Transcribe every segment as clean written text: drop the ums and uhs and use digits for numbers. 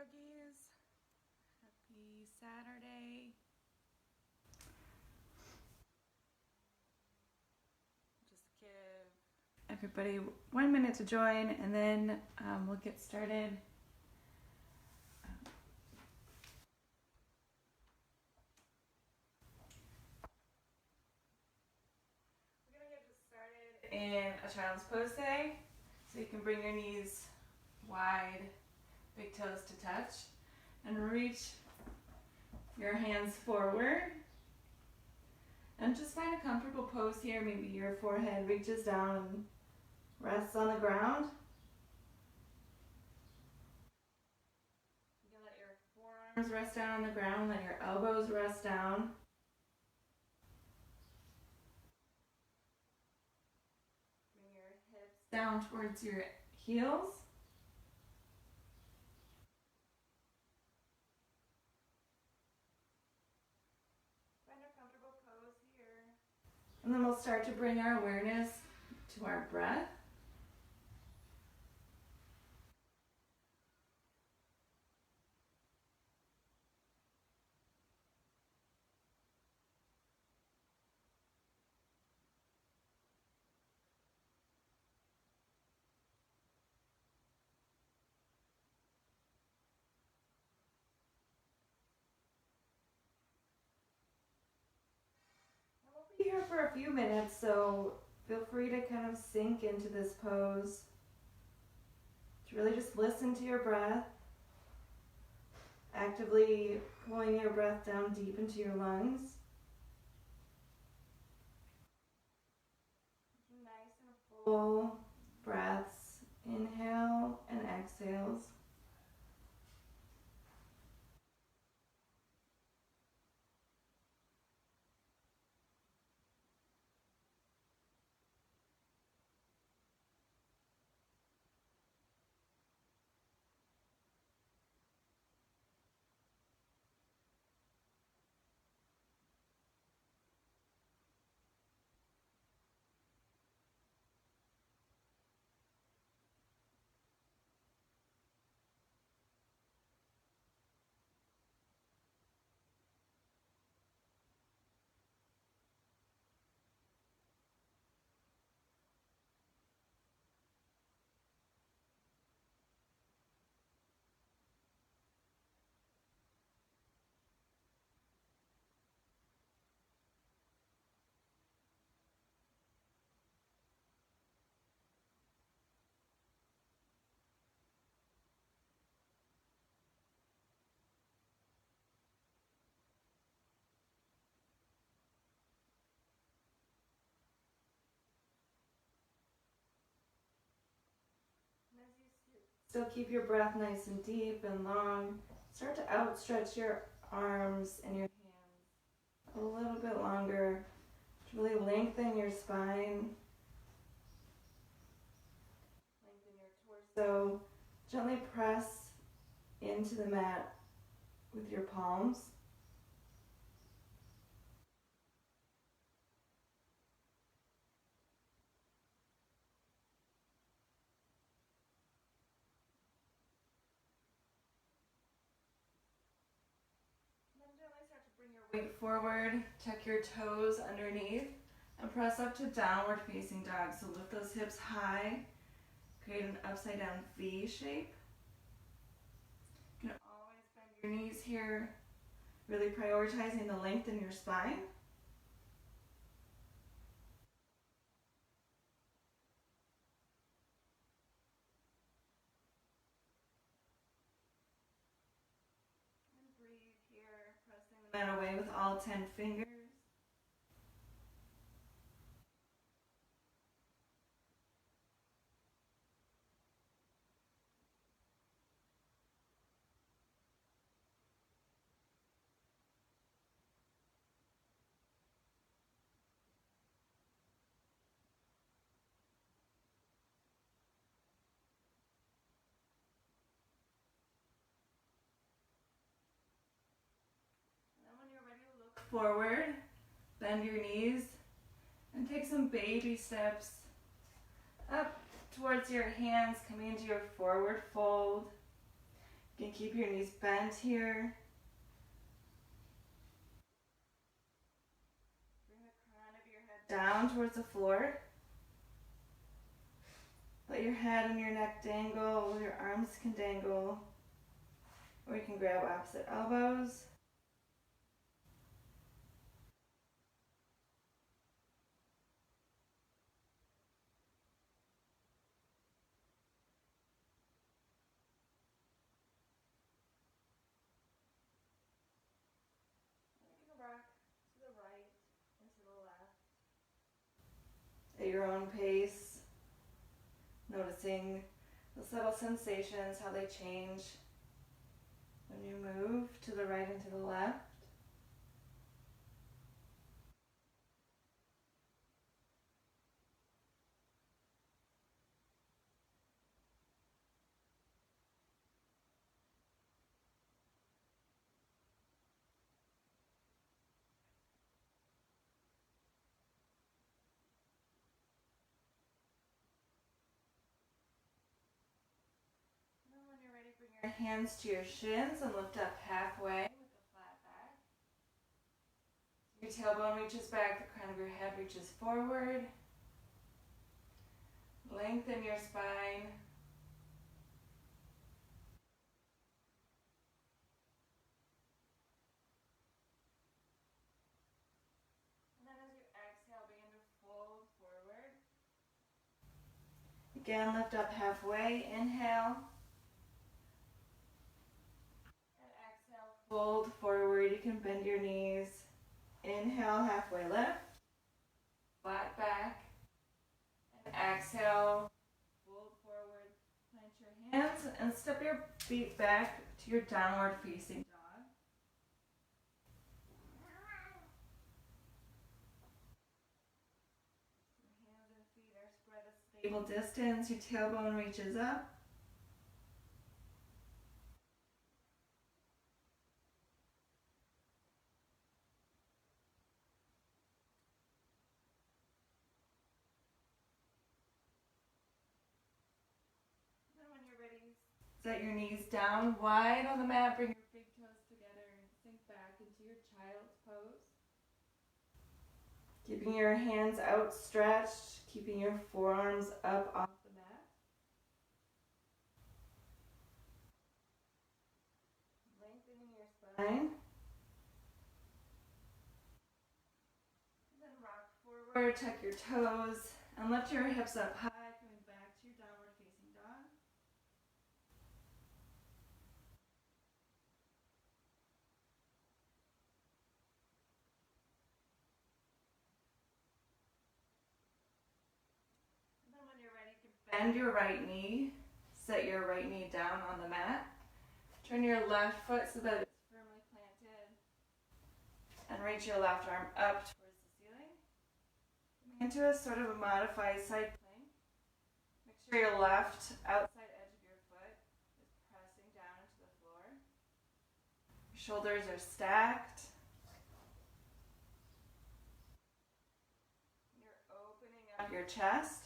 yogis. Happy Saturday. Just give everybody 1 minute to join and then we'll get started. We're going to get started in a child's pose today. So you can bring your knees wide, big toes to touch, and reach your hands forward. And just find a comfortable pose here. Maybe your forehead reaches down and rests on the ground. You can let your forearms rest down on the ground, let your elbows rest down. Bring your hips down towards your heels. And then we'll start to bring our awareness to our breath. Here for a few minutes, so feel free to kind of sink into this pose. To really just listen to your breath, actively pulling your breath down deep into your lungs. Nice and full breaths, inhale and exhales. Still keep your breath nice and deep and long. Start to outstretch your arms and your hands a little bit longer to really lengthen your spine. Lengthen your torso. Gently press into the mat with your palms. Weight forward, tuck your toes underneath, and press up to downward facing dog. So lift those hips high, create an upside down V shape. You can always bend your knees here, really prioritizing the length in your spine. And breathe here, pressing the mat away with all 10 fingers. Forward, bend your knees, and take some baby steps up towards your hands, coming into your forward fold. You can keep your knees bent here. Bring the crown of your head down towards the floor. Let your head and your neck dangle, your arms can dangle, or you can grab opposite elbows. You can rock to the right and to the left at your own pace, noticing the subtle sensations, how they change when you move to the right and to the left. And when you're ready, bring your hands to your shins and lift up halfway with a flat back. Your tailbone reaches back, the crown of your head reaches forward. Lengthen your spine. And then as you exhale, begin to fold forward. Again, lift up halfway. Inhale. And exhale, fold forward. You can bend your knees. Inhale, halfway lift. Flat back. And exhale, fold forward. Plant your hands and step your feet back to your downward facing dog. Your hands and feet are spread a stable distance. Your tailbone reaches up. Set your knees down wide on the mat. Bring your big toes together and sink back into your child's pose. Keeping your hands outstretched, keeping your forearms up off the mat. Lengthening your spine. And then rock forward, tuck your toes, and lift your hips up high, coming back to your downward facing dog. Bend your right knee, set your right knee down on the mat. Turn your left foot so that it's firmly planted. And reach your left arm up towards the ceiling. Coming into a sort of a modified side plank. Make sure your left outside edge of your foot is pressing down into the floor. Your shoulders are stacked. You're opening up your chest.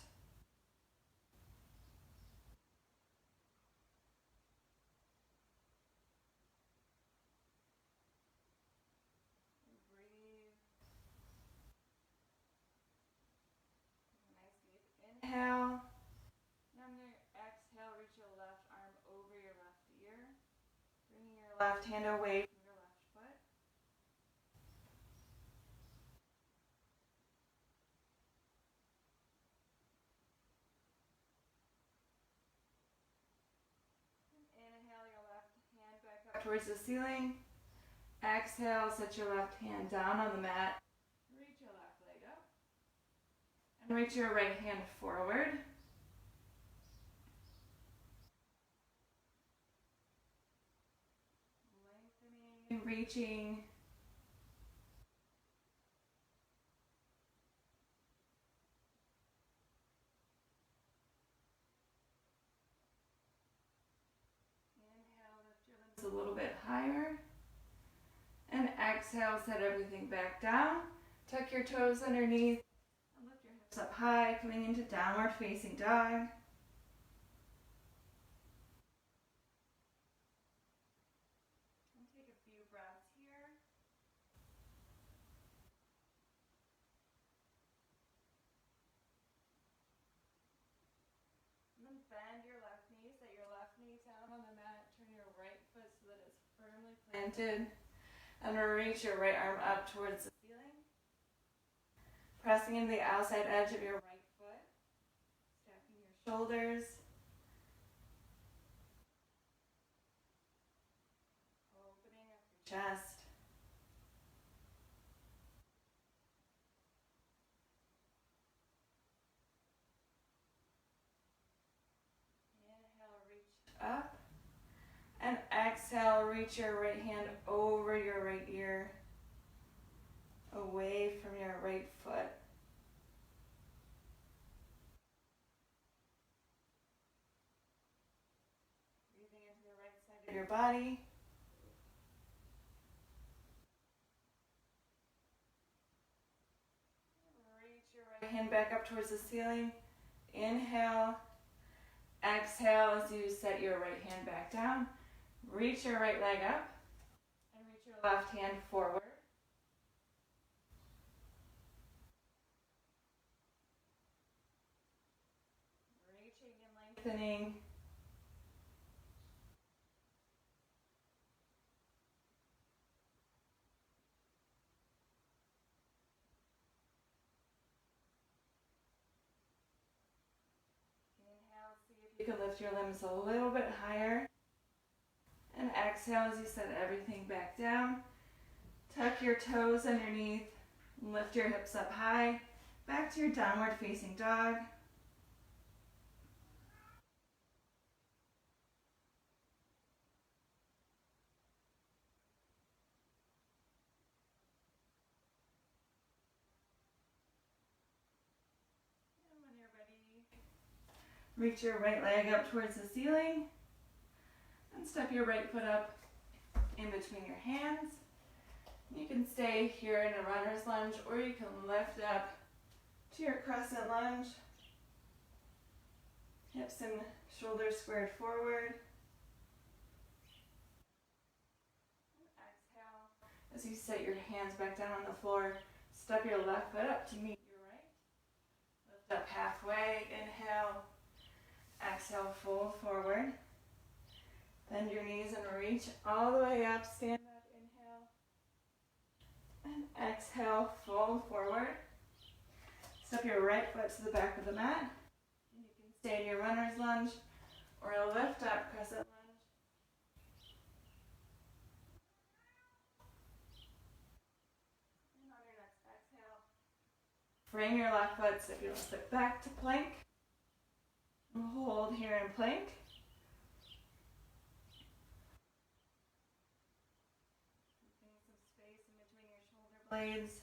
Inhale. And on your exhale, reach your left arm over your left ear. Bringing your left hand away from your left foot. And inhale, your left hand back up towards the ceiling. Exhale, set your left hand down on the mat. Reach your left leg up. And reach your right hand forward. Lengthening, reaching. Inhale, lift your limbs a little bit higher. And exhale, set everything back down. Tuck your toes underneath. And lift your hips up high, coming into downward facing dog. down on the mat, turn your right foot so that it's firmly planted. And reach your right arm up towards the ceiling. Pressing into the outside edge of your right foot. Stacking your shoulders. Opening up your chest. Inhale, reach up. And exhale, reach your right hand over your right ear, away from your right foot. Breathing into the right side of your body. Reach your right hand back up towards the ceiling. Inhale. Exhale as you set your right hand back down. Reach your right leg up and reach your left hand forward. Reaching and lengthening. Inhale, see if you can lift your limbs a little bit higher. And exhale as you set everything back down. Tuck your toes underneath. Lift your hips up high. Back to your downward facing dog. And when you're ready, reach your right leg up towards the ceiling. And step your right foot up in between your hands. You can stay here in a runner's lunge, or you can lift up to your crescent lunge. Hips and shoulders squared forward. And exhale. As you set your hands back down on the floor, step your left foot up to meet your right. Lift up halfway. Inhale. Exhale, fold forward. Bend your knees and reach all the way up. Stand up, inhale. And exhale, fold forward. Step your right foot to the back of the mat. And you can stay in your runner's lunge or lift up, crescent lunge. And on your next exhale, frame your left foot, step your left foot back to plank. And hold here in plank. Blades.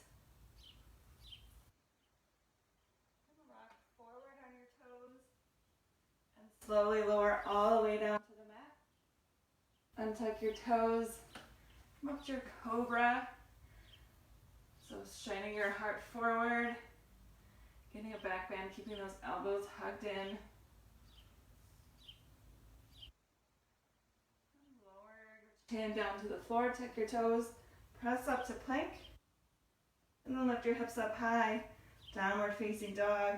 And rock forward on your toes. And slowly lower all the way down to the mat. Untuck your toes. Come up to your cobra. So shining your heart forward. Getting a back bend, keeping those elbows hugged in. And lower your chin down to the floor. Tuck your toes. Press up to plank. And then lift your hips up high, downward facing dog.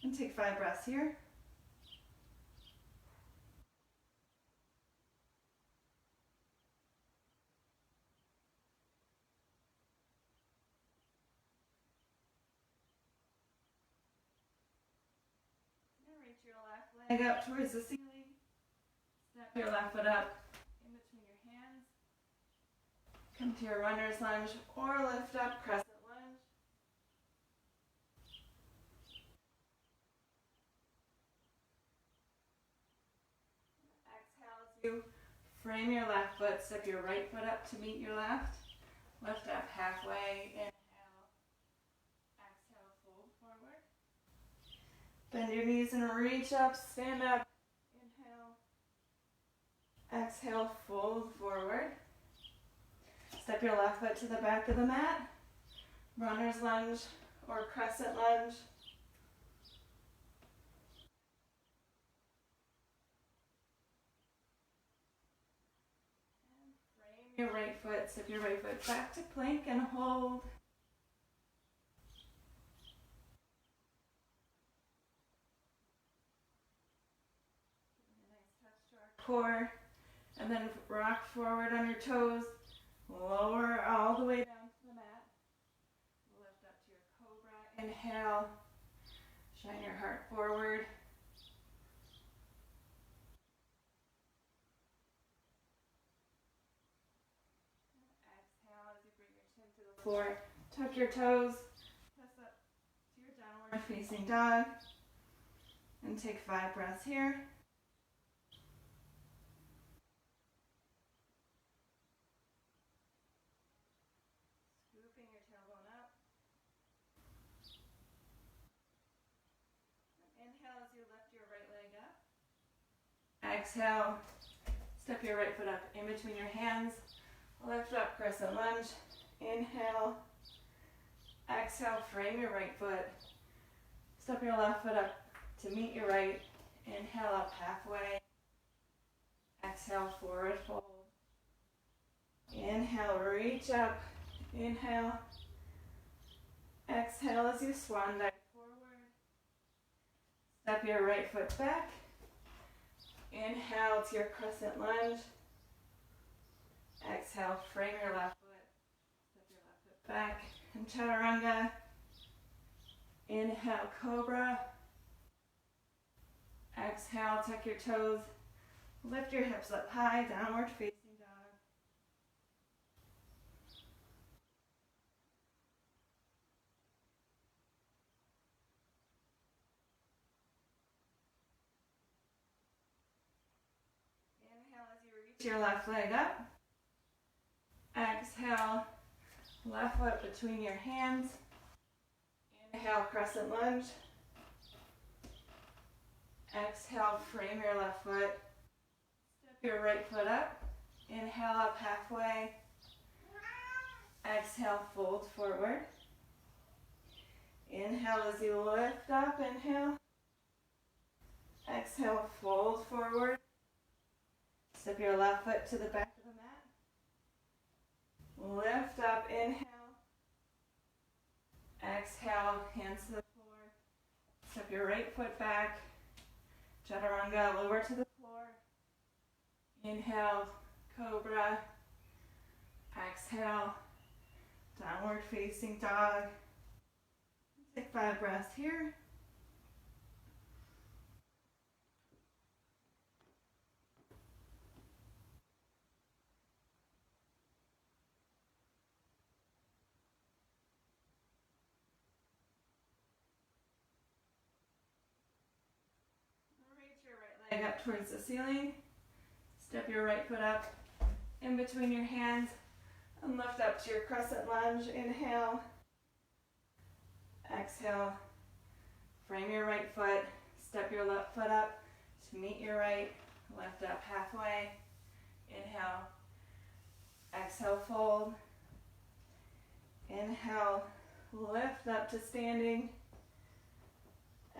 And take 5 breaths here. And reach your left leg up towards the ceiling. Step your left foot up in between your hands. Come to your runner's lunge or lift up, crescent lunge. Exhale as you frame your left foot, step your right foot up to meet your left. Lift up halfway, inhale. Exhale, fold forward. Bend your knees and reach up, stand up. Inhale. Exhale, fold forward. Step your left foot to the back of the mat. Runner's lunge or crescent lunge. And frame your right foot, step your right foot back to plank and hold. Give it a nice touch to our core, and then rock forward on your toes. Lower all the way down to the mat. Lift up to your cobra. Inhale. Shine your heart forward. Exhale as you bring your chin to the floor. Tuck your toes. Press up to your downward facing dog. And take 5 breaths here. Scooping your tailbone up. Inhale as you lift your right leg up. Exhale. Step your right foot up in between your hands. Lift up, Crescent Lunge. Inhale. Exhale, frame your right foot. Step your left foot up to meet your right. Inhale up halfway. Exhale, forward fold. Inhale, reach up. Inhale. Exhale as you swan dive forward. Step your right foot back. Inhale to your Crescent Lunge. Exhale, frame your left foot. Step your left foot back. And Chaturanga. Inhale, Cobra. Exhale, tuck your toes. Lift your hips up high, downward facing dog. Inhale as you reach your left leg up. Exhale, left foot between your hands. Inhale, Crescent Lunge. Exhale, frame your left foot. Step your right foot up. Inhale up halfway. Exhale, fold forward. Inhale as you lift up. Inhale. Exhale, fold forward. Step your left foot to the back of the mat. Lift up. Inhale. Exhale, hands to the floor. Step your right foot back. Chaturanga, lower to the floor. Inhale, Cobra. Exhale, downward facing dog. Take 5 breaths here. Leg up towards the ceiling. Step your right foot up in between your hands and lift up to your Crescent Lunge. Inhale. Exhale. Frame your right foot. Step your left foot up to meet your right. Lift up halfway. Inhale. Exhale, fold. Inhale. Lift up to standing.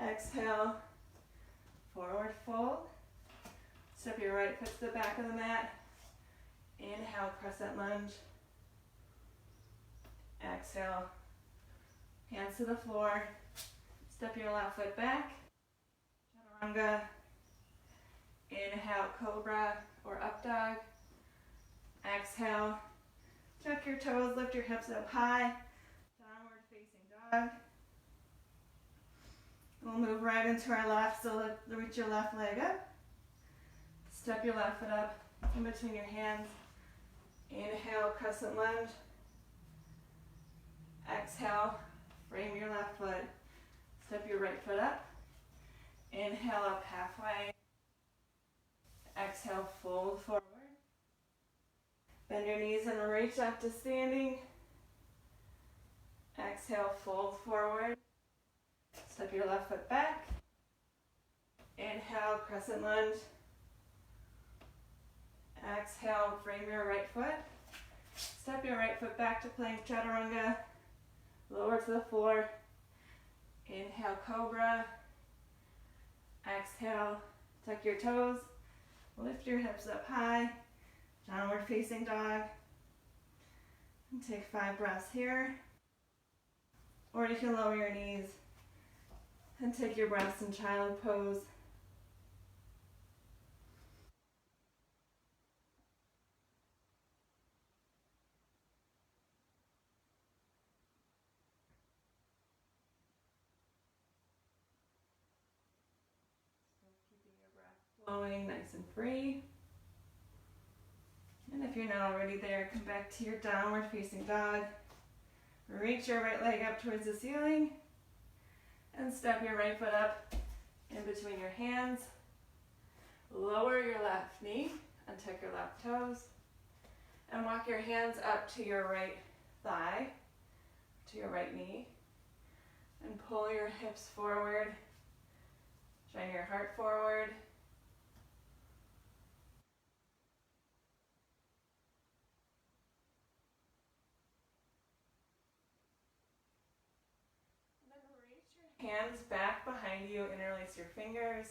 Exhale. Forward fold. Step your right foot to the back of the mat. Inhale, Crescent Lunge. Exhale. Hands to the floor. Step your left foot back. Chaturanga. Inhale, Cobra or Up Dog. Exhale. Tuck your toes, lift your hips up high. Downward facing dog. We'll move right into our left, so reach your left leg up. Step your left foot up in between your hands. Inhale, Crescent Lunge. Exhale, frame your left foot. Step your right foot up. Inhale up halfway. Exhale, fold forward. Bend your knees and reach up to standing. Exhale, fold forward. Step your left foot back. Inhale, Crescent Lunge. Exhale, frame your right foot. Step your right foot back to plank Chaturanga. Lower to the floor. Inhale, Cobra. Exhale, tuck your toes. Lift your hips up high. Downward facing dog. And take 5 breaths here. Or you can lower your knees and take your breaths in child pose. flowing nice and free. And if you're not already there, come back to your downward facing dog. Reach your right leg up towards the ceiling and step your right foot up in between your hands. Lower your left knee and tuck your left toes. And walk your hands up to your right thigh, to your right knee. And pull your hips forward. Shine your heart forward. And then reach your hands back behind you, interlace your fingers.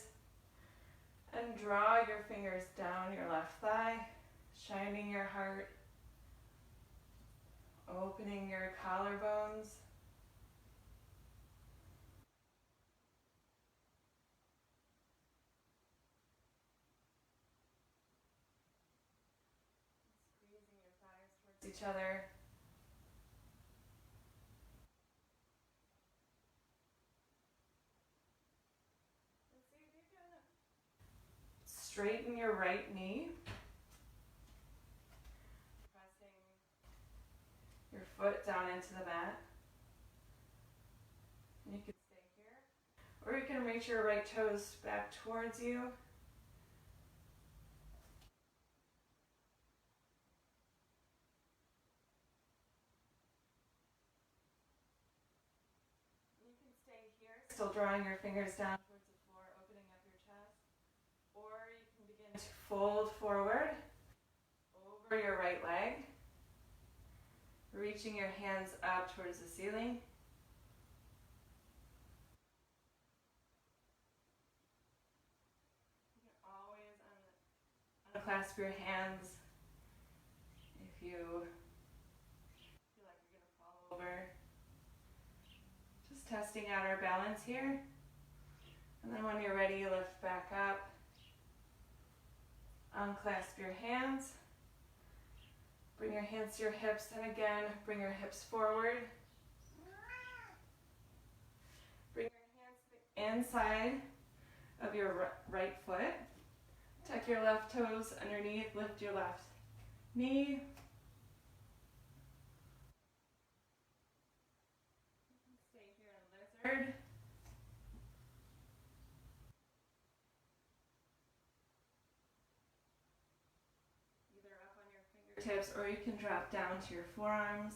And draw your fingers down your left thigh, shining your heart, opening your collarbones. Squeezing your thighs towards each other. And see if you can straighten your right knee. Pressing your foot down into the mat. And you can stay here. Or you can reach your right toes back towards you. You can stay here, still drawing your fingers down towards the floor, opening up your chest. Or you can begin to fold forward over your right leg, reaching your hands up towards the ceiling. You can always unclasp your hands if you feel like you're going to fall over. Just testing out our balance here. And then when you're ready, lift back up. Unclasp your hands. Bring your hands to your hips, and again, bring your hips forward. Bring your hands to the inside of your right foot. Tuck your left toes underneath, lift your left knee. Stay here in lizard. Either up on your fingertips or you can drop down to your forearms.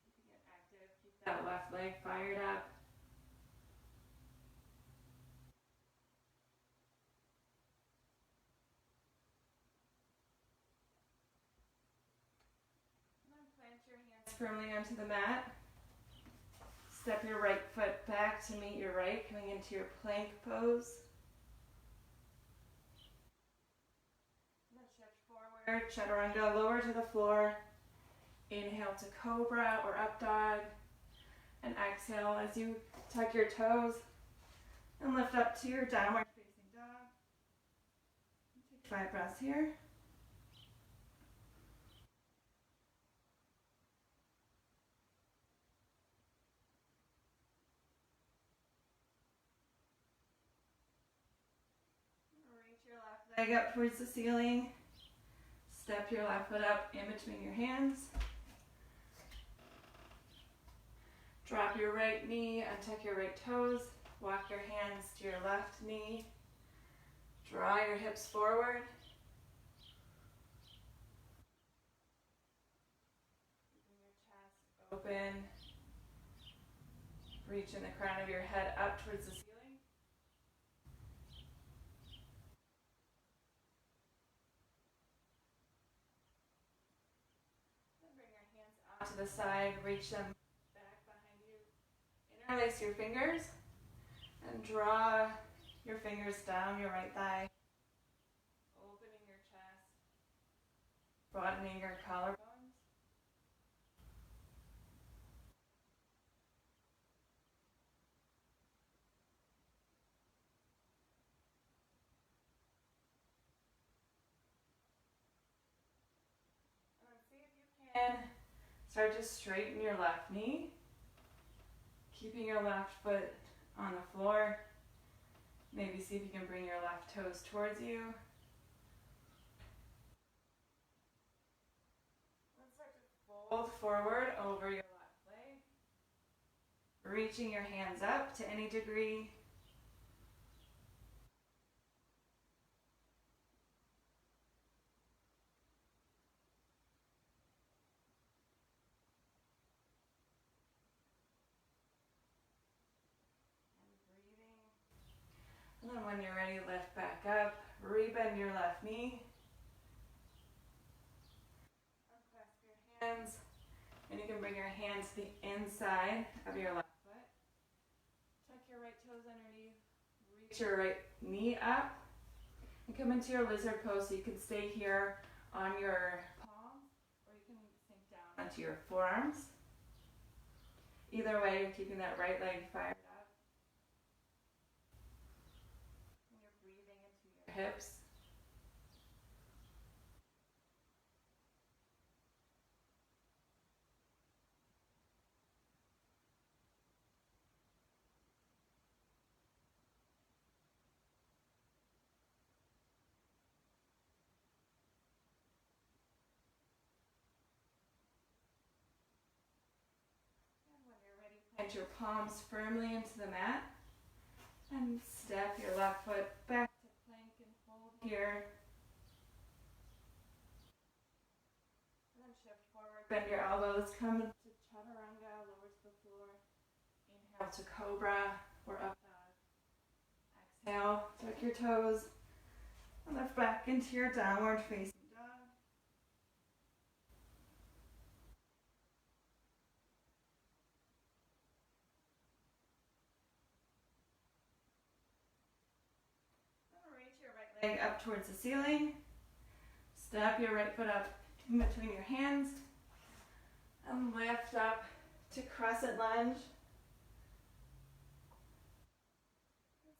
Keeping it active, keep that left leg fired up. Plant your hands firmly onto the mat. Step your right foot back to meet your right, coming into your plank pose. And then shift forward, chaturanga, lower to the floor. Inhale to cobra or up dog. And exhale as you tuck your toes and lift up to your downward facing dog. Take 5 breaths here. Leg up towards the ceiling. Step your left foot up in between your hands. Drop your right knee and tuck your right toes. Walk your hands to your left knee. Draw your hips forward. Keeping your chest open. Reaching the crown of your head up towards the ceiling. To the side, reach them back behind you. Interlace your fingers and draw your fingers down your right thigh, opening your chest, broadening your collarbones. And then see if you can start to straighten your left knee, keeping your left foot on the floor. see if you can bring your left toes towards you. Then start to fold forward over your left leg, reaching your hands up to any degree. And then when you're ready, lift back up, rebend your left knee. Unclasp your hands, and you can bring your hands to the inside of your left foot. Tuck your right toes underneath, reach your right knee up, and come into your lizard pose so you can stay here on your palms, or you can sink down onto your forearms. Either way, you're keeping that right leg fired up. And you're breathing into your hips. Plant your palms firmly into the mat and step your left foot back to plank and hold here. And then shift forward, bend your elbows, come to chaturanga, lower to the floor. Inhale to cobra or up dog. Exhale, tuck your toes, and lift back into your downward facing dog. Leg up towards the ceiling. Step your right foot up in between your hands and lift up to Crescent Lunge.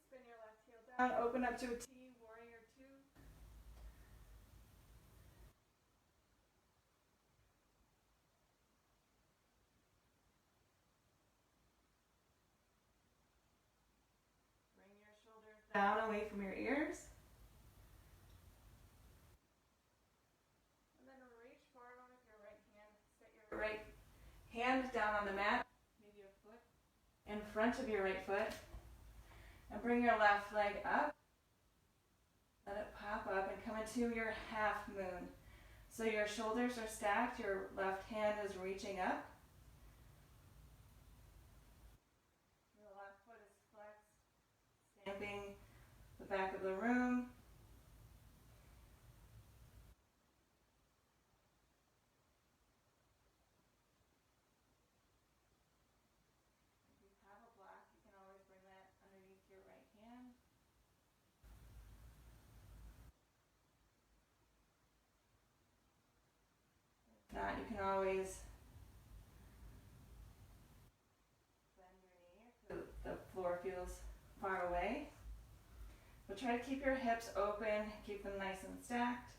Spin your left heel down, open up to a T, Warrior Two. Bring your shoulders down away from your ears. Right hand down on the mat, maybe a foot in front of your right foot, and bring your left leg up. Let it pop up and come into your half moon. So your shoulders are stacked, your left hand is reaching up. Your left foot is flexed, stamping the back of the room. You can always bend your knee if the floor feels far away. But try to keep your hips open, keep them nice and stacked.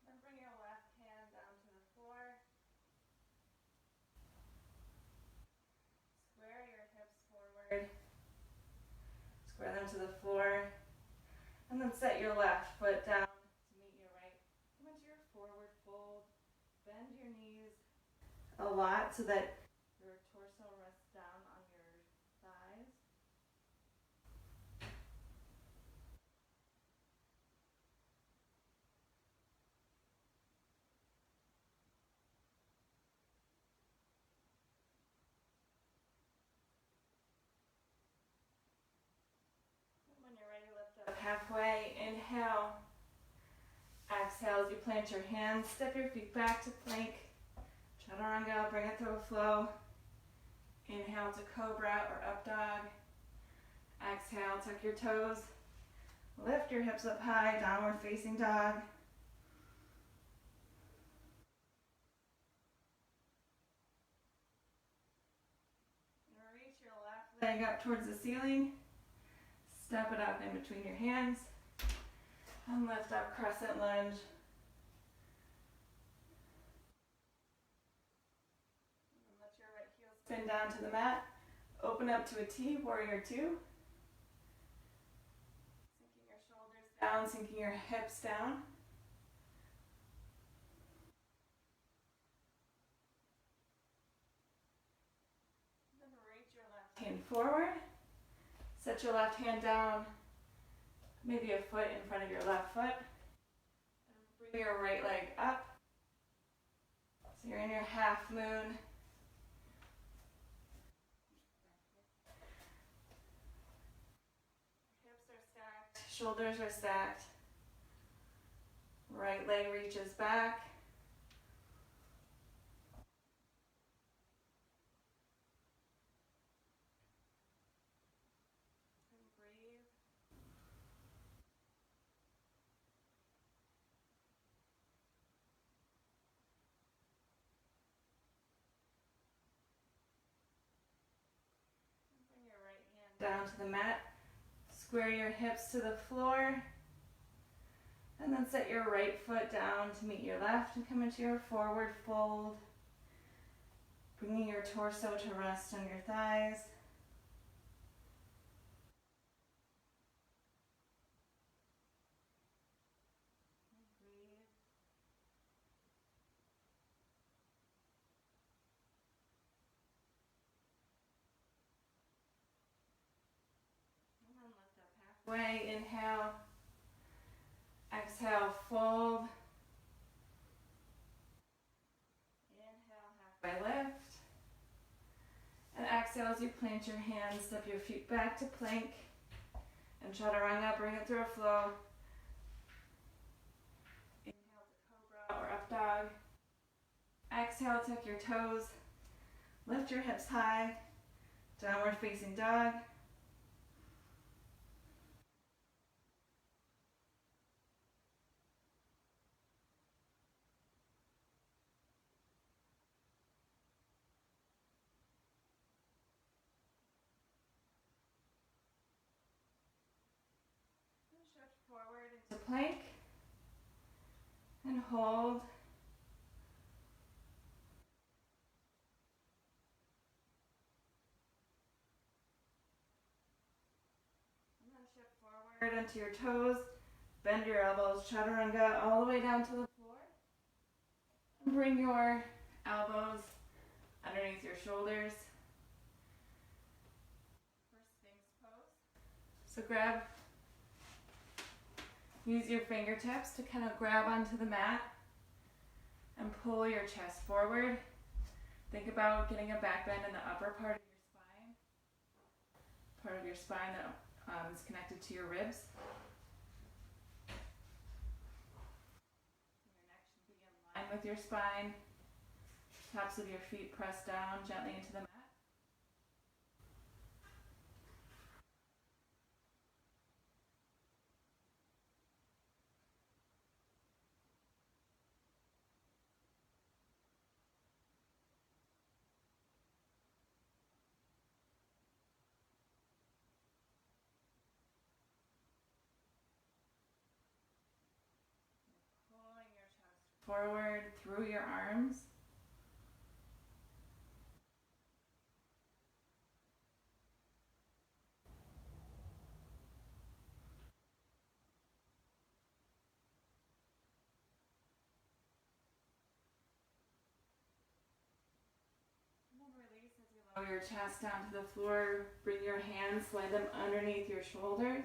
Then bring your left hand down to the floor. Square your hips forward. Square them to the floor. And then set your left foot down. Bend your knees a lot so that your torso rests down on your thighs. And when you're ready, lift up halfway. Inhale. Exhale as you plant your hands, step your feet back to plank. Chaturanga, bring it to a flow. Inhale to cobra or up dog. Exhale, tuck your toes. Lift your hips up high, downward facing dog. And reach your left leg up towards the ceiling. Step it up in between your hands. And lift up Crescent Lunge. And let your right heel spin down to the mat. Open up to a T, warrior two. Sinking your shoulders down, sinking your hips down. Then reach your left hand forward. Set your left hand down, maybe a foot in front of your left foot. And bring your right leg up. So you're in your half moon. Hips are stacked, shoulders are stacked. Right leg reaches back. And breathe. Bring your right hand down to the mat. Square your hips to the floor. And then set your right foot down to meet your left and come into your forward fold. Bringing your torso to rest on your thighs. And breathe. And then lift up halfway. Inhale. Exhale, fold. Inhale, halfway lift. And exhale as you plant your hands, step your feet back to plank. And chaturanga, bring it through a flow. Inhale to cobra or up dog. Exhale, tuck your toes. Lift your hips high. Downward facing dog. Shift forward into plank and hold. And then shift forward into your toes. Bend your elbows, chaturanga, all the way down to the floor. And bring your elbows underneath your shoulders. For Sphinx pose. So use your fingertips to kind of grab onto the mat and pull your chest forward. Think about getting a back bend in the upper part of your spine that is connected to your ribs. Your neck should be in line with your spine. Tops of your feet press down gently into the mat. Forward through your arms. And then release as you lower your chest down to the floor. Bring your hands, slide them underneath your shoulders.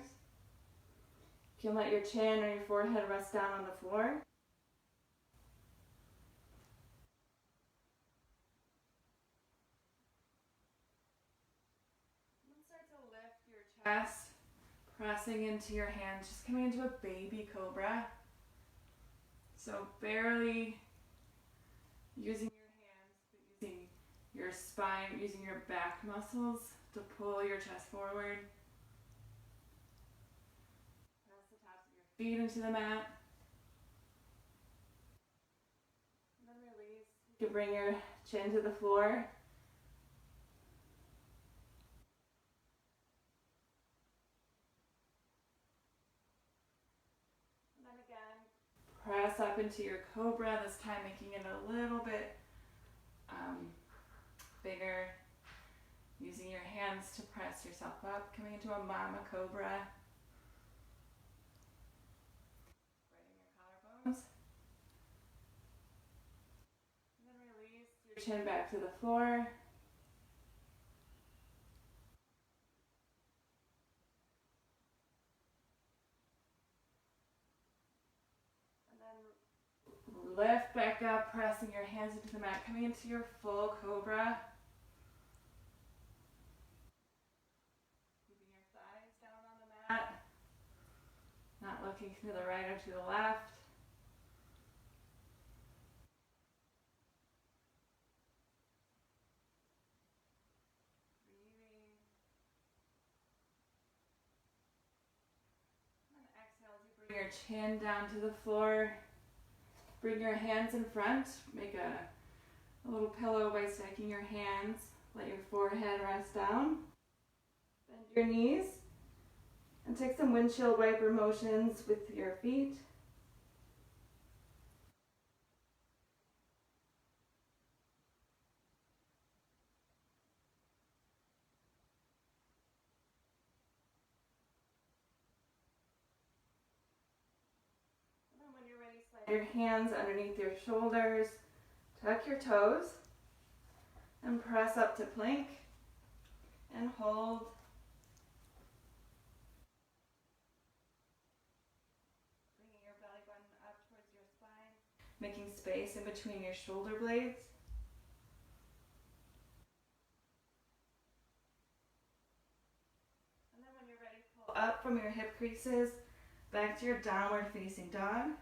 You can let your chin or your forehead rest down on the floor. Chest, pressing into your hands, just coming into a baby cobra. So barely using your hands, but using your spine, using your back muscles to pull your chest forward. Press the tops of your feet into the mat. And then release. You can bring your chin to the floor. Press up into your cobra, this time making it a little bit bigger. Using your hands to press yourself up, coming into a mama cobra. Spreading your collarbones. And then release your chin back to the floor. Lift back up, pressing your hands into the mat, coming into your full cobra. Keeping your thighs down on the mat. Not looking to the right or to the left. Breathing. And exhale as you bring your chin down to the floor. Bring your hands in front. Make a little pillow by stacking your hands. Let your forehead rest down. Bend your knees. And take some windshield wiper motions with your feet. And then when you're ready, slide your hands underneath your shoulders. Tuck your toes. And press up to plank. And hold. Bringing your belly button up towards your spine. Making space in between your shoulder blades. And then when you're ready, pull up from your hip creases, back to your downward facing dog.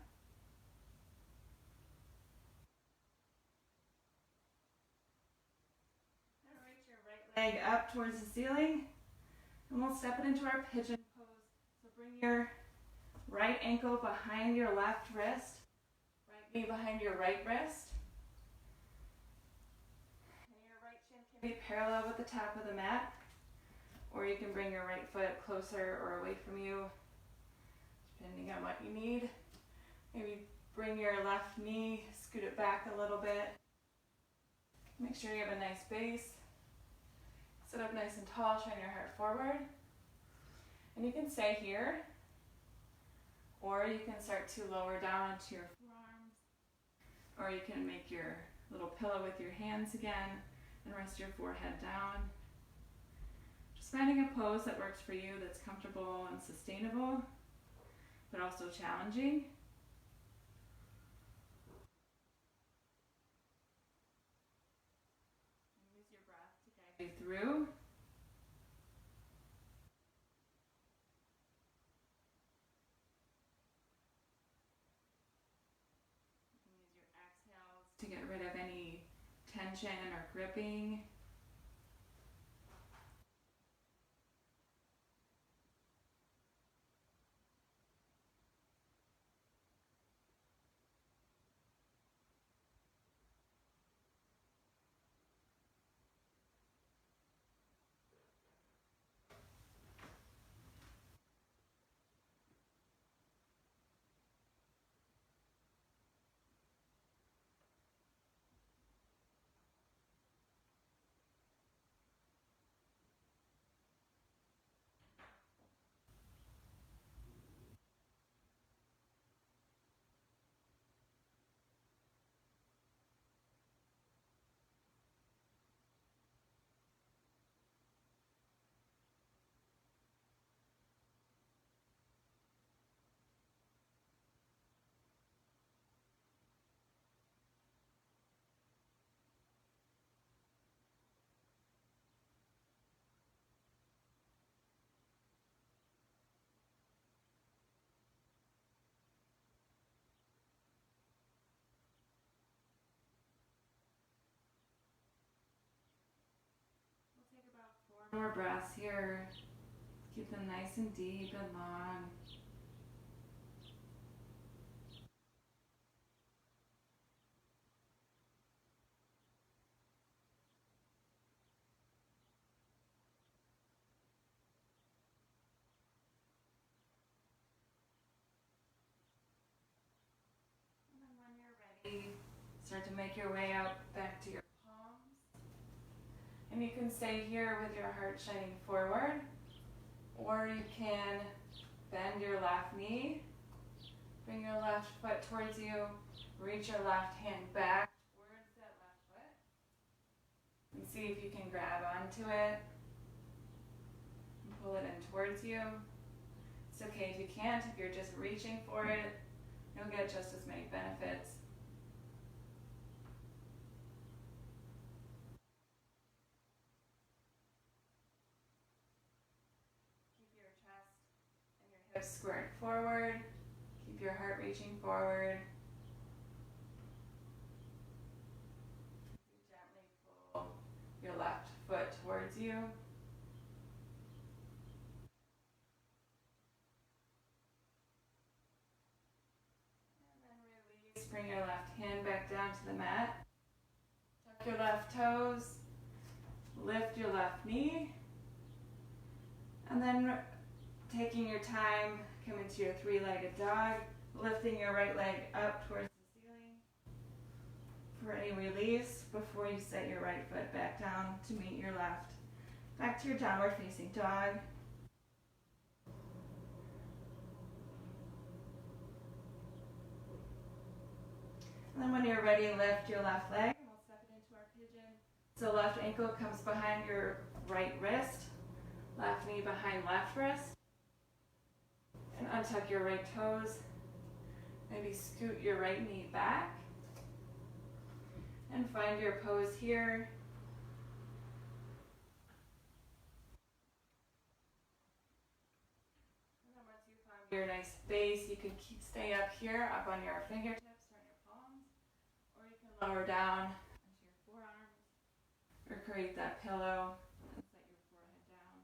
And reach your right leg up towards the ceiling. And we'll step it into our pigeon pose. So bring your right ankle behind your left wrist. Right knee behind your right wrist. And your right shin can be parallel with the top of the mat. Or you can bring your right foot closer or away from you, depending on what you need. Maybe bring your left knee, scoot it back a little bit. Make sure you have a nice base. Sit up nice and tall, shine your heart forward. And you can stay here, or you can start to lower down onto your forearms, or you can make your little pillow with your hands again and rest your forehead down. Just finding a pose that works for you, that's comfortable and sustainable, but also challenging. And use your breath to guide you through. To get rid of any tension or gripping. More breaths here. Keep them nice and deep and long. And then when you're ready, start to make your way out back to your palms. And you can stay here with your heart shining forward, or you can bend your left knee, bring your left foot towards you, reach your left hand back towards that left foot, and see if you can grab onto it and pull it in towards you. It's okay if you can't. If you're just reaching for it, you'll get just as many benefits. Keep your chest and your hips squared forward. Keep your heart reaching forward. You gently pull your left foot towards you. Bring your left hand back down to the mat. Tuck your left toes. Lift your left knee. And then taking your time, come into your three-legged dog, lifting your right leg up towards the ceiling. For any release, before you set your right foot back down to meet your left. Back to your downward facing dog. And then when you're ready, lift your left leg and we'll step it into our pigeon. So left ankle comes behind your right wrist, left knee behind left wrist. And untuck your right toes. Maybe scoot your right knee back. And find your pose here. And then once you find your nice base, you can stay up here, up on your fingertips. Lower down into your forearms, or create that pillow and set your forehead down.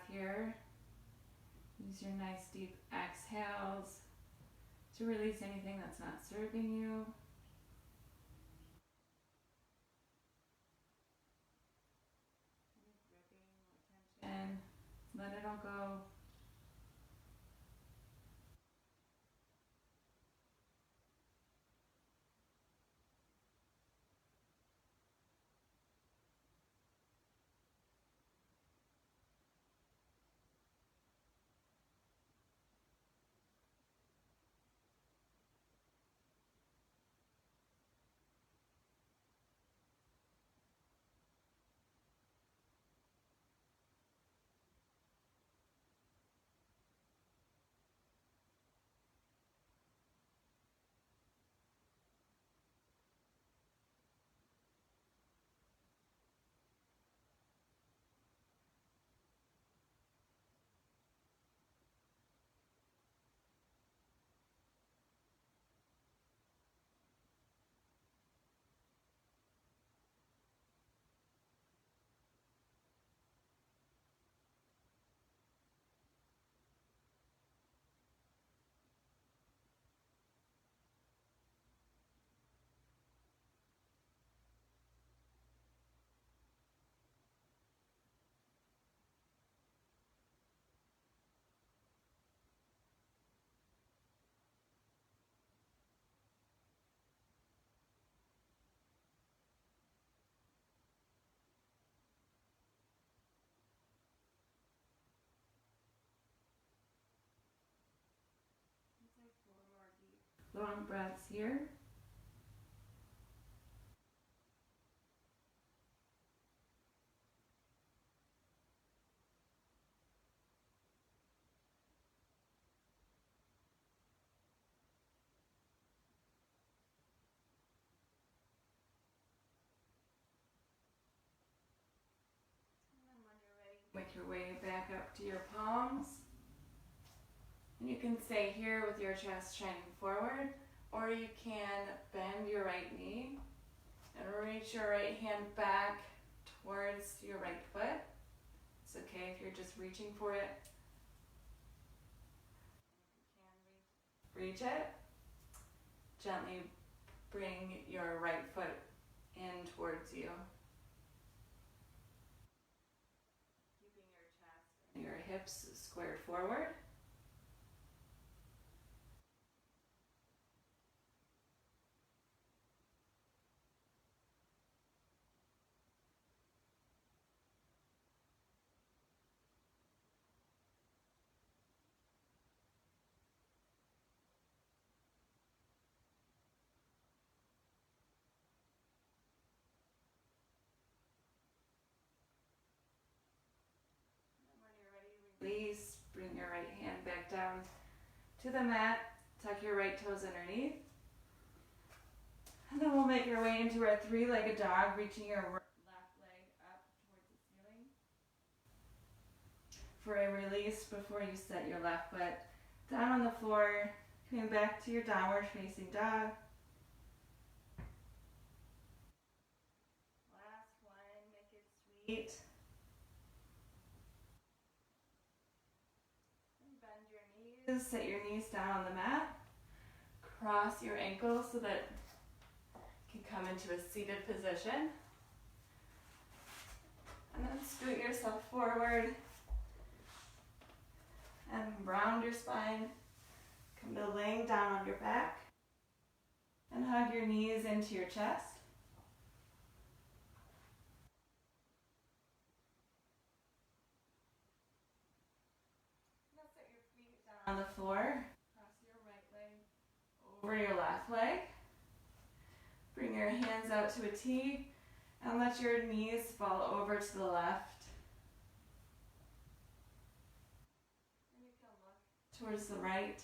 Here, use your nice deep exhales to release anything that's not serving you. Any gripping or tension, let it all go. Long breaths here. And then when you're ready, make your way back up to your palms. And you can stay here with your chest shining forward, or you can bend your right knee and reach your right hand back towards your right foot. It's okay if you're just reaching for it. If you can reach it, gently bring your right foot in towards you. Keeping your chest and your hips squared forward. Release, bring your right hand back down to the mat, tuck your right toes underneath. And then we'll make our way into our three-legged dog, reaching your left leg up towards the ceiling. For a release, before you set your left foot down on the floor, coming back to your downward facing dog. Last one, make it sweet. Bend your knees, set your knees down on the mat. Cross your ankles so that you can come into a seated position. And then scoot yourself forward and round your spine. Come to laying down on your back and hug your knees into your chest. Now set your feet down on the floor. Cross your right leg over your left leg. Bring your hands out to a T and let your knees fall over to the left. And you can look towards the right.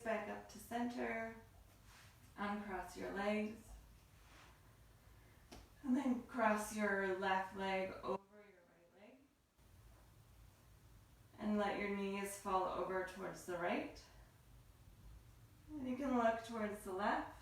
Back up to center, uncross your legs, and then cross your left leg over your right leg, and let your knees fall over towards the right, and you can look towards the left.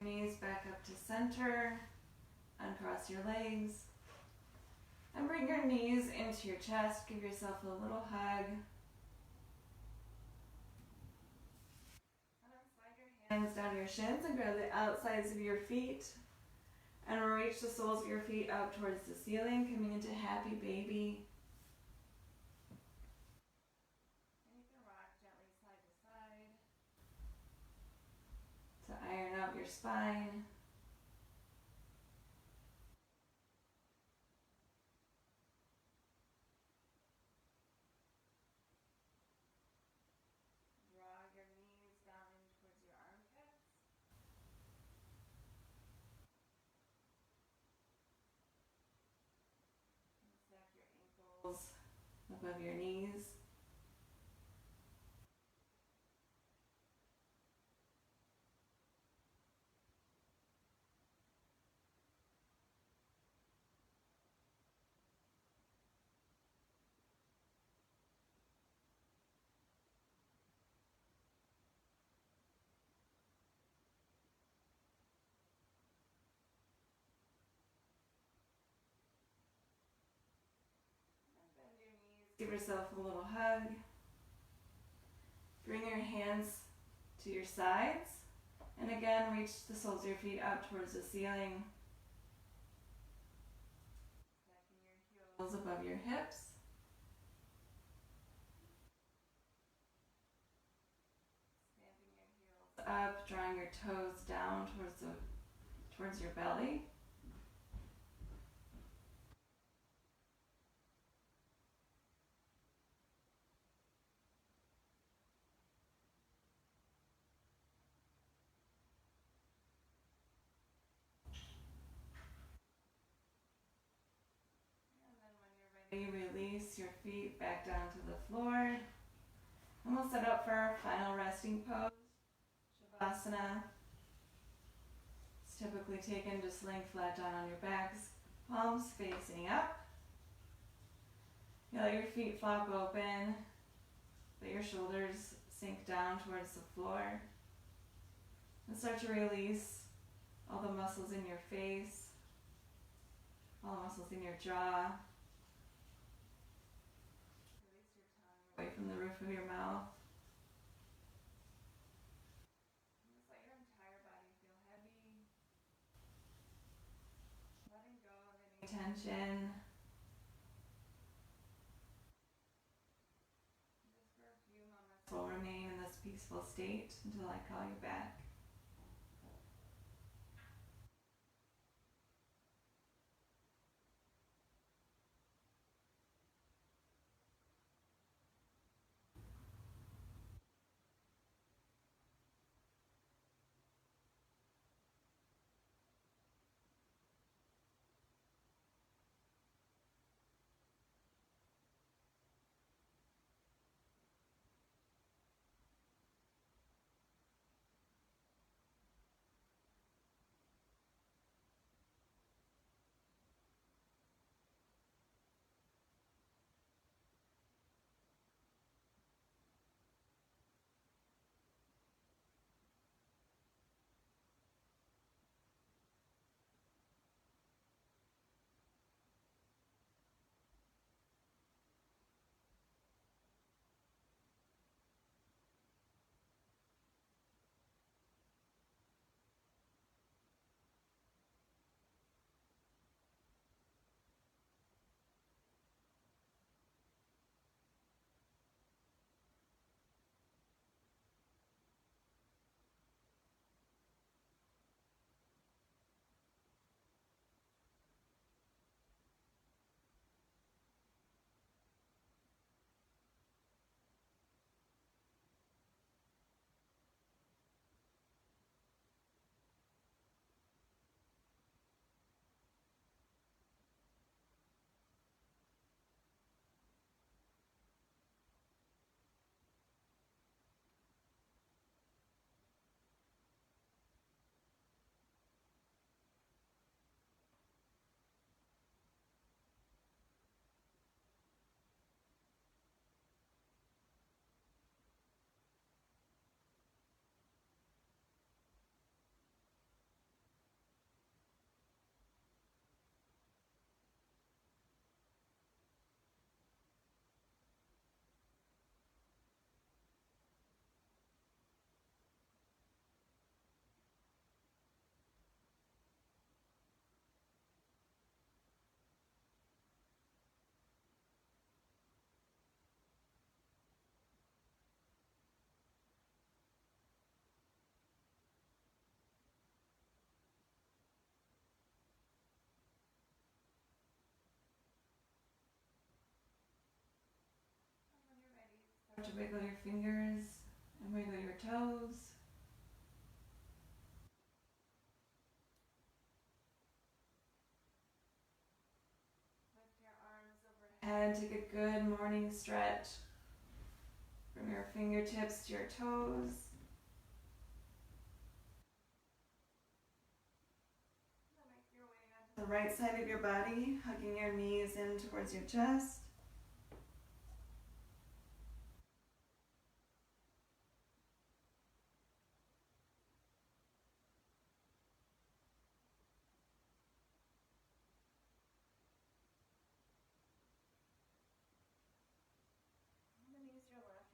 Knees back up to center, uncross your legs, and bring your knees into your chest. Give yourself a little hug. And then slide your hands down your shins and grab the outsides of your feet and reach the soles of your feet out towards the ceiling, coming into happy baby. And you can rock gently side to side to iron out your spine. above your knees. Give yourself a little hug. Bring your hands to your sides. And again, reach the soles of your feet up towards the ceiling. Stacking your heels above your hips. Stamping your heels up, drawing your toes down towards your belly. And then when you're ready, release your feet back down to the floor. And we'll set up for our final resting pose, Shavasana. It's typically taken just laying flat down on your backs, palms facing up. You let your feet flop open, let your shoulders sink down towards the floor. And start to release all the muscles in your face, all the muscles in your jaw. Release your tongue away from the roof of your mouth. And just let your entire body feel heavy. Letting go of any tension. Just for a few moments, we'll remain in this peaceful state until I call you back. Start to wiggle your fingers and wiggle your toes. Lift your arms overhead. ahead, take a good morning stretch. Bring your fingertips to your toes. Make your way onto the right side of your body, hugging your knees in towards your chest.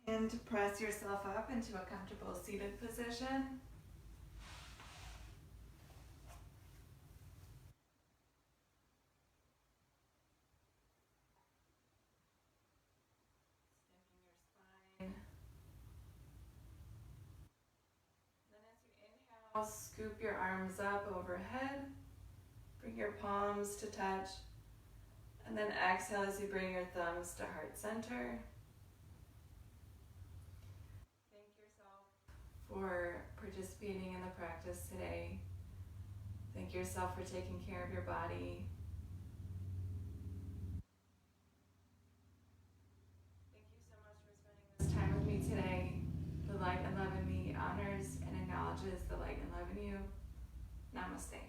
And to press yourself up into a comfortable seated position. Extending your spine. Then as you inhale, scoop your arms up overhead. Bring your palms to touch. And then exhale as you bring your thumbs to heart center. Thank yourself for participating in the practice today. Thank yourself for taking care of your body. Thank you so much for spending this time with me today. The light and love in me honors and acknowledges the light and love in you. Namaste.